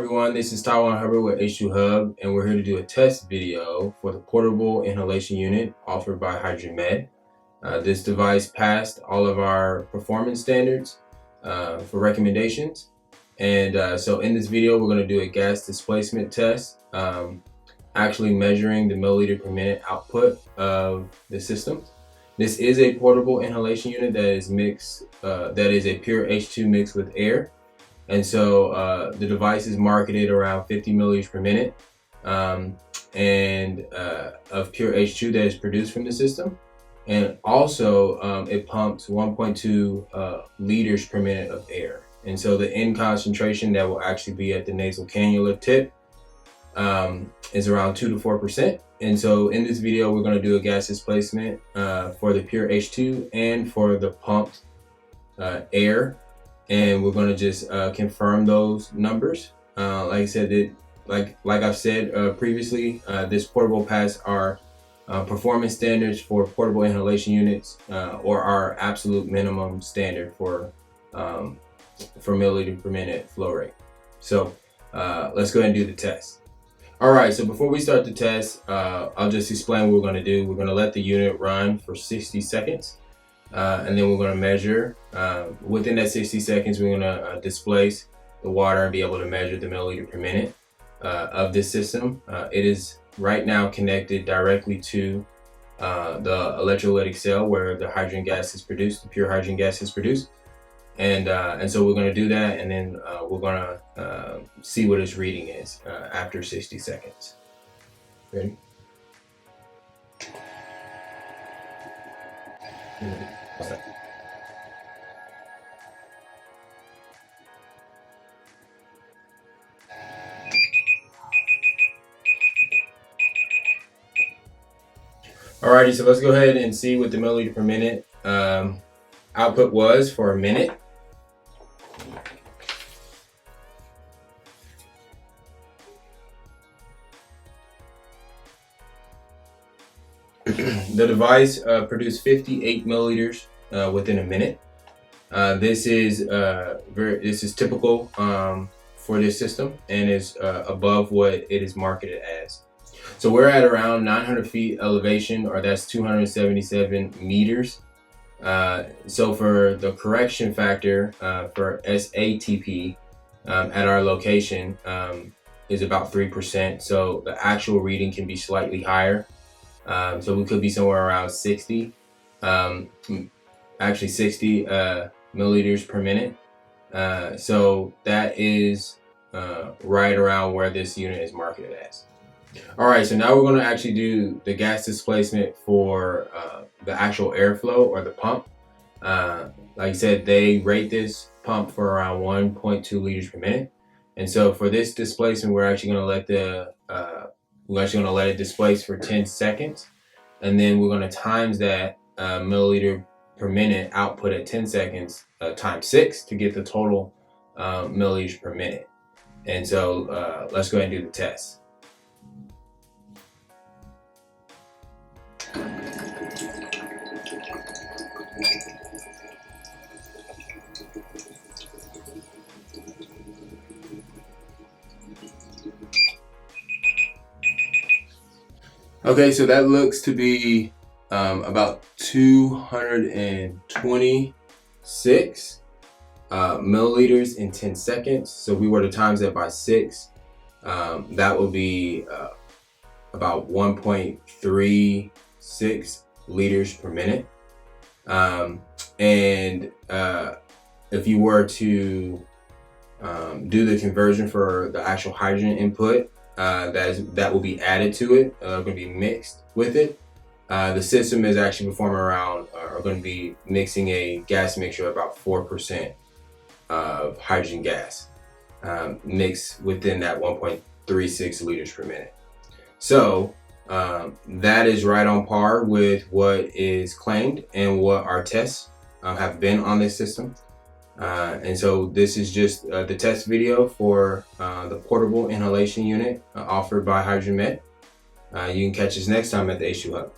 everyone, this is Tywon with H2Hubb, and we're here to do a test video for the portable inhalation unit offered by HydrogenMed. This device passed all of our performance standards for recommendations. And so in this video, we're going to do a gas displacement test, actually measuring the milliliter per minute output of the system. This is a portable inhalation unit that is a pure H2 mixed with air. And so the device is marketed around 50 milliliters per minute of pure H2 that is produced from the system. And also it pumps 1.2 liters per minute of air. And so the end concentration that will actually be at the nasal cannula tip is around 2 to 4%. And so in this video, we're going to do a gas displacement for the pure H2 and for the pumped air. And we're going to just confirm those numbers. Like I said, like I've said previously, this portable passed our performance standards for portable inhalation units, or our absolute minimum standard for milliliter per minute flow rate. So let's go ahead and do the test. All right, so before we start the test, I'll just explain what we're going to do. We're going to let the unit run for 60 seconds. And then we're going to measure, within that 60 seconds, we're going to displace the water and be able to measure the milliliter per minute of this system. It is right now connected directly to the electrolytic cell where the hydrogen gas is produced, the pure hydrogen gas is produced. And so we're going to do that, and then we're going to see what its reading is after 60 seconds. Ready? Alrighty, so let's go ahead and see what the milliliter per minute output was for a minute. The device produced 58 milliliters within a minute. This is typical for this system and is above what it is marketed as. So we're at around 900 feet elevation, or that's 277 meters. So for the correction factor for SATP at our location is about 3%. So the actual reading can be slightly higher. So we could be somewhere around 60, actually 60 milliliters per minute. So that is right around where this unit is marketed as. All right, so now we're going to actually do the gas displacement for the actual airflow or the pump. Like I said, they rate this pump for around 1.2 liters per minute. And so for this displacement, we're actually going to let it displace for 10 seconds. And then we're going to times that milliliter per minute output at 10 seconds times 6 to get the total milliliters per minute. And so let's go ahead and do the test. Okay, so that looks to be about 226 milliliters in 10 seconds. So we were to times that by 6. That would be about 1.36 liters per minute. If you were to do the conversion for the actual hydrogen input, that will be added to it, going to be mixed with it. The system is actually performing around, or going to be mixing a gas mixture of about 4% of hydrogen gas mixed within that 1.36 liters per minute. So that is right on par with what is claimed and what our tests have been on this system. And so this is just the test video for the portable inhalation unit offered by HydrogenMed. You can catch us next time at the H2Hubb.